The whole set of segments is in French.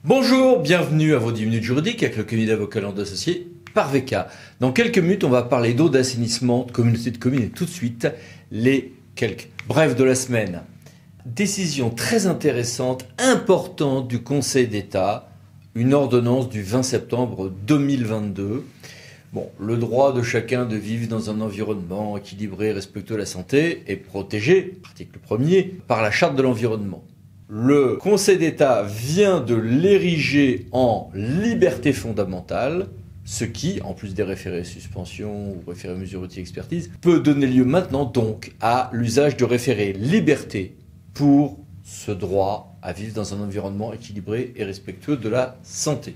Bonjour, bienvenue à vos 10 minutes juridiques avec le cabinet d'avocats Landau Associés par VK. Dans quelques minutes, on va parler d'eau, d'assainissement, de communauté de communes et tout de suite, les quelques brefs de la semaine. Décision très intéressante, importante du Conseil d'État, une ordonnance du 20 septembre 2022. Le droit de chacun de vivre dans un environnement équilibré, respectueux de la santé est protégé, article 1er, par la Charte de l'environnement. Le Conseil d'État vient de l'ériger en liberté fondamentale, ce qui, en plus des référés suspension ou référés mesure outil expertise, peut donner lieu maintenant donc à l'usage de référés liberté pour ce droit à vivre dans un environnement équilibré et respectueux de la santé.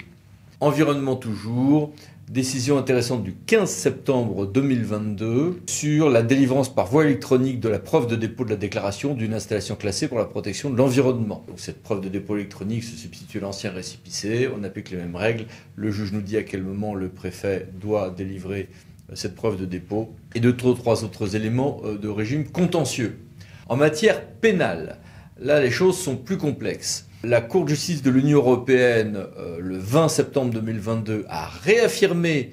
Environnement toujours. Décision intéressante du 15 septembre 2022 sur la délivrance par voie électronique de la preuve de dépôt de la déclaration d'une installation classée pour la protection de l'environnement. Donc cette preuve de dépôt électronique se substitue à l'ancien récépissé, on applique les mêmes règles, le juge nous dit à quel moment le préfet doit délivrer cette preuve de dépôt et trois autres éléments de régime contentieux. En matière pénale, là les choses sont plus complexes. La Cour de justice de l'Union européenne, le 20 septembre 2022, a réaffirmé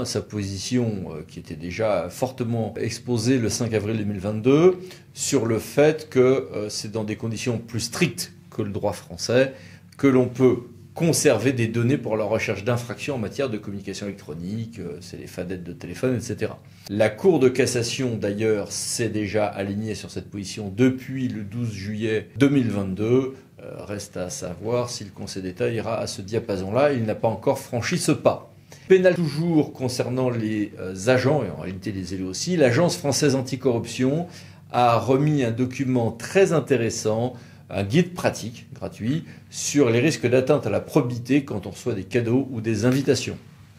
sa position qui était déjà fortement exposée le 5 avril 2022 sur le fait que c'est dans des conditions plus strictes que le droit français que l'on peut conserver des données pour la recherche d'infractions en matière de communication électronique, c'est les fadettes de téléphone, etc. La Cour de cassation, d'ailleurs, s'est déjà alignée sur cette position depuis le 12 juillet 2022. Reste à savoir si le Conseil d'État ira à ce diapason-là. Il n'a pas encore franchi ce pas. Pénal toujours concernant les agents, et en réalité les élus aussi, l'Agence française anticorruption a remis un document très intéressant, un guide pratique, gratuit, sur les risques d'atteinte à la probité quand on reçoit des cadeaux ou des invitations.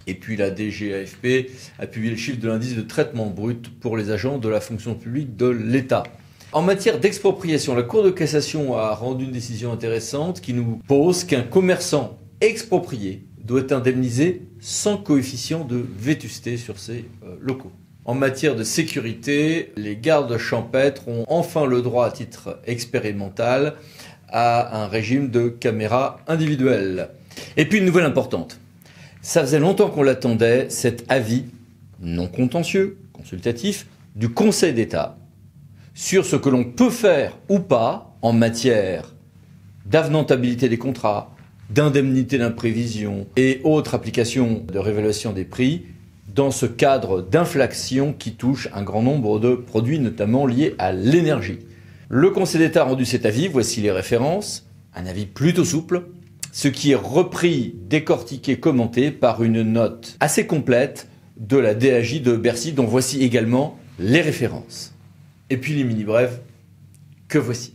Et puis la DGAFP a publié le chiffre de l'indice de traitement brut pour les agents de la fonction publique de l'État. En matière d'expropriation, la Cour de cassation a rendu une décision intéressante qui nous pose qu'un commerçant exproprié doit être indemnisé sans coefficient de vétusté sur ses locaux. En matière de sécurité, les gardes champêtres ont enfin le droit à titre expérimental à un régime de caméras individuelles. Et puis une nouvelle importante. Ça faisait longtemps qu'on l'attendait, cet avis non contentieux, consultatif, du Conseil d'État sur ce que l'on peut faire ou pas en matière d'avenantabilité des contrats, d'indemnité d'imprévision et autres applications de réévaluation des prix dans ce cadre d'inflation qui touche un grand nombre de produits, notamment liés à l'énergie. Le Conseil d'État a rendu cet avis, voici les références, un avis plutôt souple, ce qui est repris, décortiqué, commenté par une note assez complète de la DAJ de Bercy, dont voici également les références. Et puis les mini-brèves, que voici.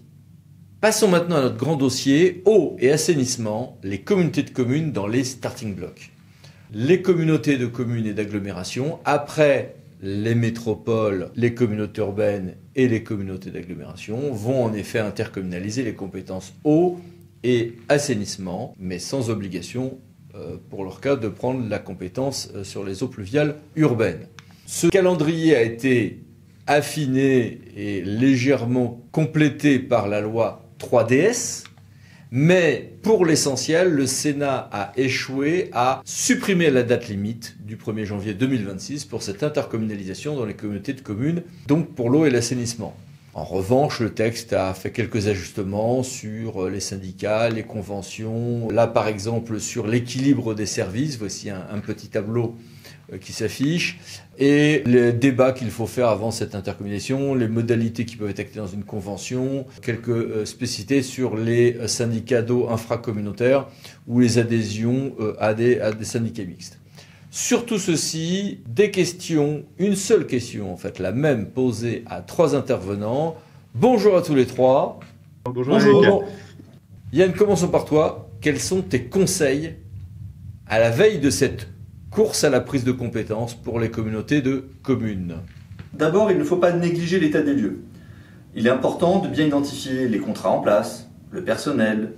Passons maintenant à notre grand dossier, eau et assainissement, les communautés de communes dans les starting blocks. Les communautés de communes et d'agglomération, après les métropoles, les communautés urbaines et les communautés d'agglomération, vont en effet intercommunaliser les compétences eau et assainissement, mais sans obligation pour leur cas de prendre la compétence sur les eaux pluviales urbaines. Ce calendrier a été affiné et légèrement complété par la loi 3DS, mais pour l'essentiel, le Sénat a échoué à supprimer la date limite du 1er janvier 2026 pour cette intercommunalisation dans les communautés de communes, donc pour l'eau et l'assainissement. En revanche, le texte a fait quelques ajustements sur les syndicats, les conventions, là par exemple sur l'équilibre des services, voici un petit tableau qui s'affiche, et les débats qu'il faut faire avant cette intercommunalisation, les modalités qui peuvent être actées dans une convention, quelques spécificités sur les syndicats d'eau infracommunautaires ou les adhésions à des syndicats mixtes. Sur tout ceci, des questions, une seule question en fait, la même posée à 3 intervenants. Bonjour à tous les 3. Bonjour. Yann, commençons par toi. Quels sont tes conseils à la veille de cette course à la prise de compétences pour les communautés de communes? D'abord, il ne faut pas négliger l'état des lieux. Il est important de bien identifier les contrats en place, le personnel,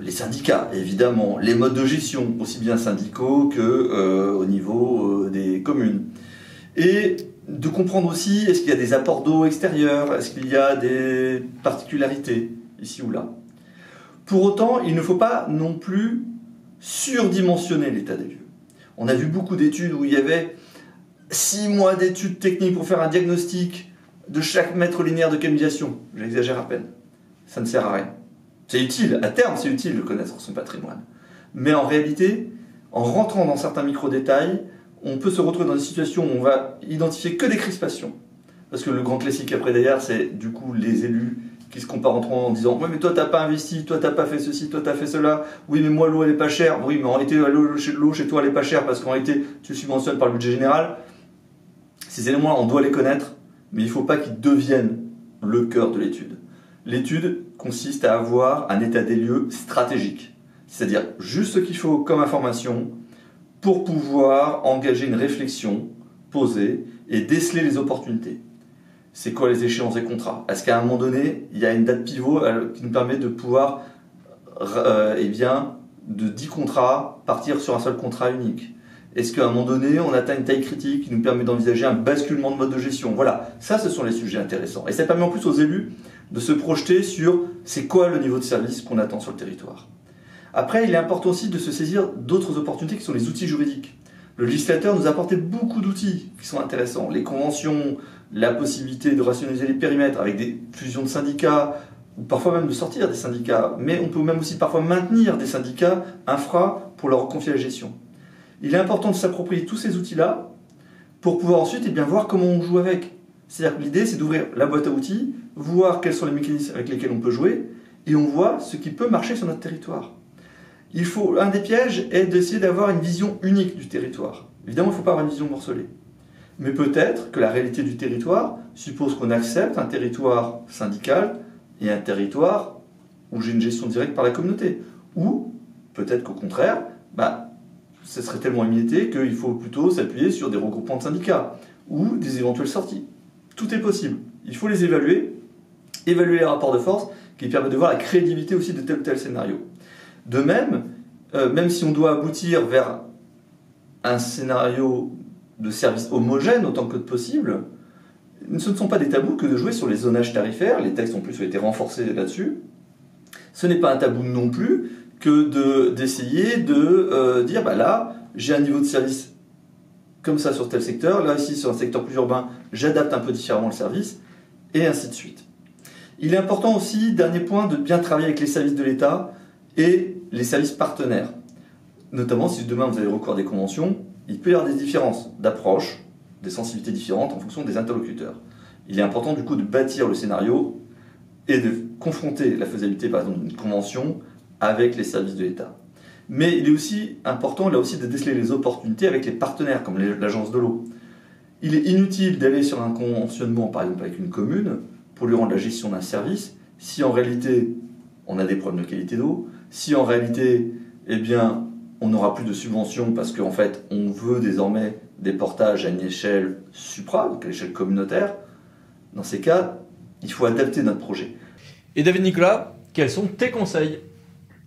les syndicats, évidemment, les modes de gestion, aussi bien syndicaux qu'au niveau des communes. Et de comprendre aussi, est-ce qu'il y a des apports d'eau extérieurs, est-ce qu'il y a des particularités ici ou là. Pour autant, il ne faut pas non plus surdimensionner l'état des lieux. On a vu beaucoup d'études où il y avait 6 mois d'études techniques pour faire un diagnostic de chaque mètre linéaire de canalisation. J'exagère à peine. Ça ne sert à rien. C'est utile, à terme c'est utile de connaître son patrimoine. Mais en réalité, en rentrant dans certains micro-détails, on peut se retrouver dans des situations où on va identifier que des crispations. Parce que le grand classique après d'ailleurs, c'est du coup les élus qui se comparent entre eux en disant « Oui, mais toi, t'as pas investi, toi, t'as pas fait ceci, toi, t'as fait cela. Oui, mais moi, l'eau, elle est pas chère. Oui, mais en réalité, l'eau chez toi, elle est pas chère parce qu'en réalité, tu subventionnes par le budget général. » Ces éléments-là, on doit les connaître, mais il ne faut pas qu'ils deviennent le cœur de l'étude. L'étude consiste à avoir un état des lieux stratégique, c'est-à-dire juste ce qu'il faut comme information pour pouvoir engager une réflexion posée et déceler les opportunités. C'est quoi les échéances des contrats? Est-ce qu'à un moment donné, il y a une date pivot qui nous permet de pouvoir, de 10 contrats, partir sur un seul contrat unique? Est-ce qu'à un moment donné, on atteint une taille critique qui nous permet d'envisager un basculement de mode de gestion? Voilà, ça, ce sont les sujets intéressants. Et ça permet en plus aux élus de se projeter sur c'est quoi le niveau de service qu'on attend sur le territoire. Après, il est important aussi de se saisir d'autres opportunités qui sont les outils juridiques. Le législateur nous a apporté beaucoup d'outils qui sont intéressants. Les conventions, la possibilité de rationaliser les périmètres avec des fusions de syndicats, ou parfois même de sortir des syndicats. Mais on peut même aussi parfois maintenir des syndicats infra pour leur confier la gestion. Il est important de s'approprier tous ces outils-là pour pouvoir ensuite voir comment on joue avec. C'est-à-dire que l'idée, c'est d'ouvrir la boîte à outils, voir quels sont les mécanismes avec lesquels on peut jouer, et on voit ce qui peut marcher sur notre territoire. Un des pièges est d'essayer d'avoir une vision unique du territoire. Évidemment, il ne faut pas avoir une vision morcelée. Mais peut-être que la réalité du territoire suppose qu'on accepte un territoire syndical et un territoire où j'ai une gestion directe par la communauté. Ou peut-être qu'au contraire, ce serait tellement émietté qu'il faut plutôt s'appuyer sur des regroupements de syndicats ou des éventuelles sorties. Tout est possible. Il faut les évaluer les rapports de force qui permettent de voir la crédibilité aussi de tel ou tel scénario. De même, même si on doit aboutir vers un scénario de service homogène autant que possible, ce ne sont pas des tabous que de jouer sur les zonages tarifaires. Les textes en plus ont été renforcés là-dessus. Ce n'est pas un tabou non plus que d'essayer de dire là, j'ai un niveau de service comme ça sur tel secteur, là ici sur un secteur plus urbain, j'adapte un peu différemment le service, et ainsi de suite. Il est important aussi, dernier point, de bien travailler avec les services de l'État et les services partenaires. Notamment si demain vous avez recours à des conventions, il peut y avoir des différences d'approche, des sensibilités différentes en fonction des interlocuteurs. Il est important du coup de bâtir le scénario et de confronter la faisabilité par exemple d'une convention avec les services de l'État. Mais il est aussi important là aussi de déceler les opportunités avec les partenaires comme l'agence de l'eau. Il est inutile d'aller sur un conventionnement par exemple avec une commune pour lui rendre la gestion d'un service si en réalité on a des problèmes de qualité d'eau, si en réalité on n'aura plus de subventions parce qu'en fait on veut désormais des portages à une échelle supra, donc à l'échelle communautaire. Dans ces cas, il faut adapter notre projet. Et David Nicolas, quels sont tes conseils?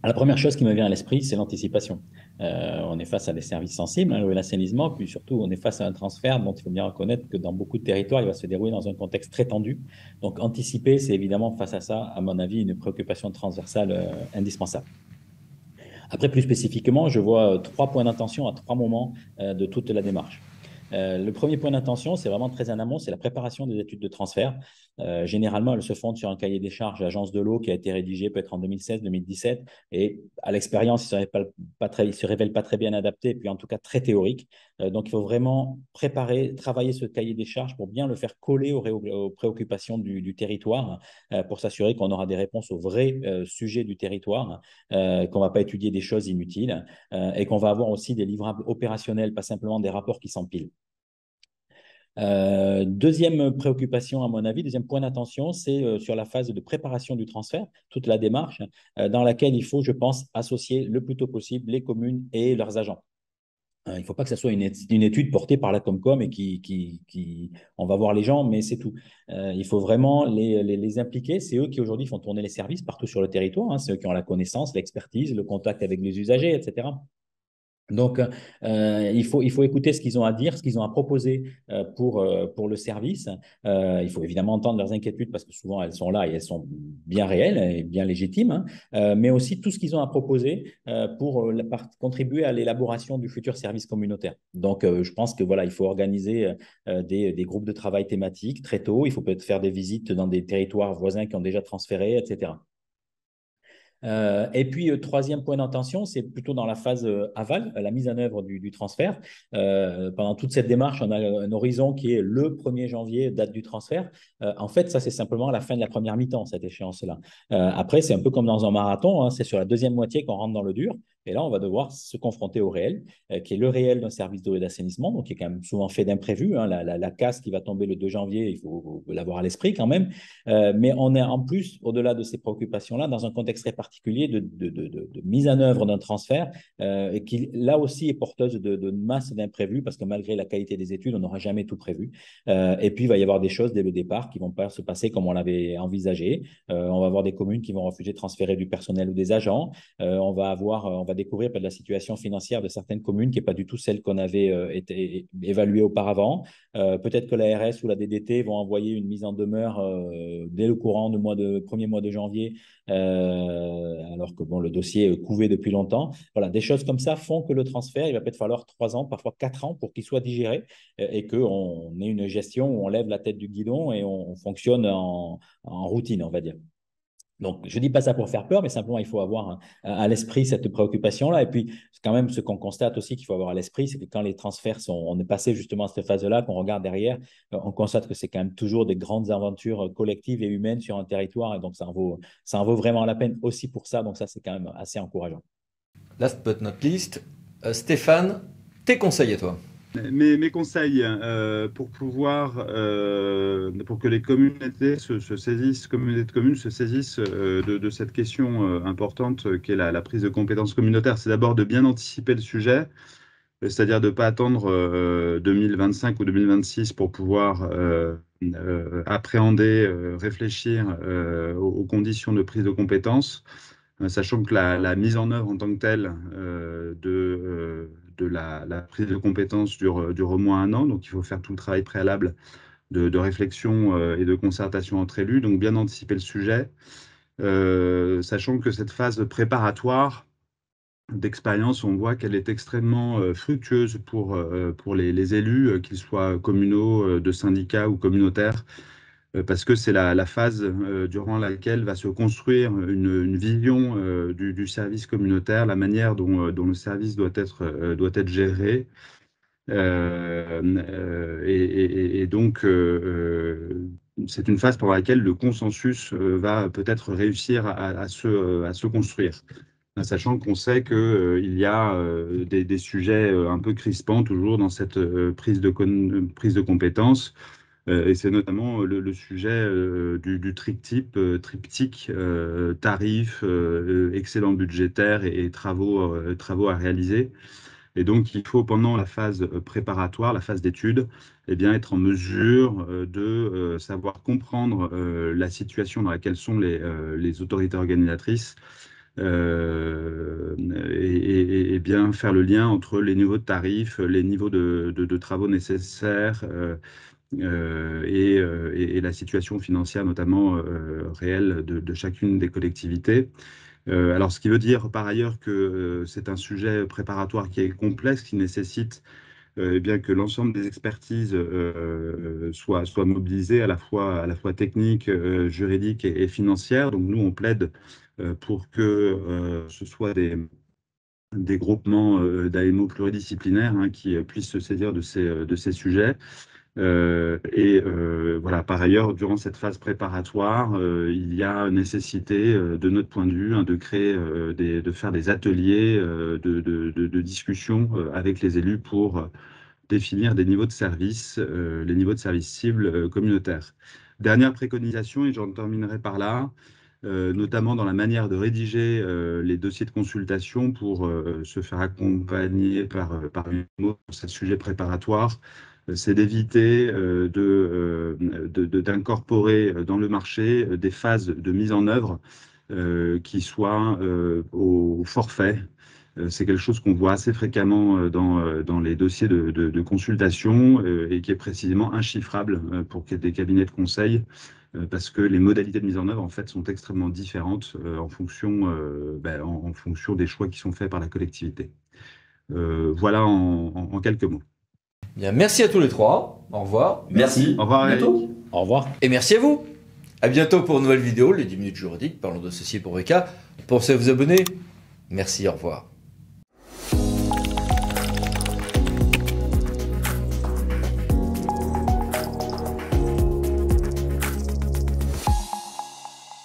La première chose qui me vient à l'esprit, c'est l'anticipation. On est face à des services sensibles, l'eau et l'assainissement, puis surtout, on est face à un transfert dont il faut bien reconnaître que dans beaucoup de territoires, il va se dérouler dans un contexte très tendu. Donc, anticiper, c'est évidemment, face à ça, à mon avis, une préoccupation transversale indispensable. Après, plus spécifiquement, je vois 3 points d'attention à 3 moments de toute la démarche. Le premier point d'attention, c'est vraiment très en amont, c'est la préparation des études de transfert. Généralement, elles se fondent sur un cahier des charges de l'Agence de l'eau qui a été rédigé peut-être en 2016-2017 et à l'expérience, il ne se révèle pas très bien adapté, puis en tout cas très théorique. Donc, il faut vraiment travailler ce cahier des charges pour bien le faire coller aux préoccupations du territoire pour s'assurer qu'on aura des réponses aux vrais sujets du territoire, qu'on ne va pas étudier des choses inutiles et qu'on va avoir aussi des livrables opérationnels, pas simplement des rapports qui s'empilent. Deuxième préoccupation, à mon avis, deuxième point d'attention, c'est sur la phase de préparation du transfert, toute la démarche dans laquelle il faut, je pense, associer le plus tôt possible les communes et leurs agents. Il ne faut pas que ce soit une étude portée par la Comcom et on va voir les gens, mais c'est tout. Il faut vraiment les impliquer. C'est eux qui aujourd'hui font tourner les services partout sur le territoire. C'est eux qui ont la connaissance, l'expertise, le contact avec les usagers, etc. Donc, il faut écouter ce qu'ils ont à dire, ce qu'ils ont à proposer pour le service. Il faut évidemment entendre leurs inquiétudes parce que souvent elles sont là et elles sont bien réelles et bien légitimes, hein. Mais aussi tout ce qu'ils ont à proposer pour contribuer à l'élaboration du futur service communautaire. Donc, je pense que voilà, il faut organiser des groupes de travail thématiques très tôt. Il faut peut-être faire des visites dans des territoires voisins qui ont déjà transféré, etc. Et puis, troisième point d'intention, c'est plutôt dans la phase aval, la mise en œuvre du transfert. Pendant toute cette démarche, on a un horizon qui est le 1er janvier, date du transfert. En fait, ça, c'est simplement la fin de la première mi-temps, cette échéance-là. Après, c'est un peu comme dans un marathon, hein, c'est sur la deuxième moitié qu'on rentre dans le dur. Et là, on va devoir se confronter au réel, qui est le réel d'un service d'eau et d'assainissement, donc qui est quand même souvent fait d'imprévus, hein. La casse qui va tomber le 2 janvier, il faut l'avoir à l'esprit quand même. Mais on est en plus, au-delà de ces préoccupations-là, dans un contexte très particulier de mise en œuvre d'un transfert et qui, là aussi, est porteuse de masse d'imprévus parce que malgré la qualité des études, on n'aura jamais tout prévu. Et puis, il va y avoir des choses dès le départ qui ne vont pas se passer comme on l'avait envisagé. On va avoir des communes qui vont refuser de transférer du personnel ou des agents. On va découvrir de la situation financière de certaines communes qui n'est pas du tout celle qu'on avait évaluée auparavant. Peut-être que la RS ou la DDT vont envoyer une mise en demeure dès le courant premier mois de janvier, alors que bon, le dossier est couvé depuis longtemps. Voilà, des choses comme ça font que le transfert, il va peut-être falloir 3 ans, parfois 4 ans pour qu'il soit digéré et qu'on ait une gestion où on lève la tête du guidon et on fonctionne en routine, on va dire. Donc, je ne dis pas ça pour faire peur, mais simplement, il faut avoir à l'esprit cette préoccupation-là. Et puis, quand même, ce qu'on constate aussi qu'il faut avoir à l'esprit, c'est que quand les transferts on est passé justement à cette phase-là, qu'on regarde derrière, on constate que c'est quand même toujours des grandes aventures collectives et humaines sur un territoire. Et donc, ça en vaut vraiment la peine aussi pour ça. Donc, ça, c'est quand même assez encourageant. Last but not least, Stéphane, tes conseils à toi. Mes conseils pour que les communautés se saisissent, communautés de communes se saisissent de cette question importante qu'est la prise de compétences communautaires, c'est d'abord de bien anticiper le sujet, c'est-à-dire de ne pas attendre 2025 ou 2026 pour pouvoir appréhender, réfléchir aux conditions de prise de compétences, sachant que la mise en œuvre en tant que telle de la prise de compétences dure au moins 1 an, donc il faut faire tout le travail préalable de réflexion et de concertation entre élus, donc bien anticiper le sujet, sachant que cette phase préparatoire d'expérience, on voit qu'elle est extrêmement fructueuse pour les élus, qu'ils soient communaux, de syndicats ou communautaires, parce que c'est la phase durant laquelle va se construire une vision du service communautaire, la manière dont le service doit être géré. Et donc, c'est une phase pour laquelle le consensus va peut-être réussir à se construire, sachant qu'on sait qu'il y a des sujets un peu crispants toujours dans cette prise de compétences. Et c'est notamment le sujet du triptyque tarifs, excédent budgétaire et travaux à réaliser. Et donc, il faut, pendant la phase préparatoire, la phase d'étude, eh bien, être en mesure de savoir comprendre la situation dans laquelle sont les autorités organisatrices et bien faire le lien entre les niveaux de tarifs, les niveaux de travaux nécessaires et la situation financière, notamment réelle, de chacune des collectivités. Alors, ce qui veut dire par ailleurs que c'est un sujet préparatoire qui est complexe, qui nécessite eh bien que l'ensemble des expertises soient mobilisées à la fois techniques, juridiques et financières. Donc, nous, on plaide pour que ce soit des groupements d'AMO pluridisciplinaires, hein, qui puissent se saisir de ces sujets. Voilà, par ailleurs, durant cette phase préparatoire, il y a nécessité, de notre point de vue, hein, de créer, de faire des ateliers de discussion avec les élus pour définir des niveaux de service, les niveaux de service cibles communautaires. Dernière préconisation, et j'en terminerai par là, notamment dans la manière de rédiger les dossiers de consultation pour se faire accompagner par une mot sur ce sujet préparatoire, c'est d'éviter d'incorporer dans le marché des phases de mise en œuvre qui soient au forfait, C'est quelque chose qu'on voit assez fréquemment dans les dossiers de consultation et qui est précisément inchiffrable pour des cabinets de conseil parce que les modalités de mise en œuvre en fait sont extrêmement différentes en fonction des choix qui sont faits par la collectivité. Voilà en quelques mots. Bien, merci à tous les trois. Au revoir. Merci. Au revoir, À bientôt. Au revoir. Et merci à vous. À bientôt pour une nouvelle vidéo, les 10 minutes juridiques, parlons d'associés pour VK. Pensez à vous abonner. Merci, au revoir.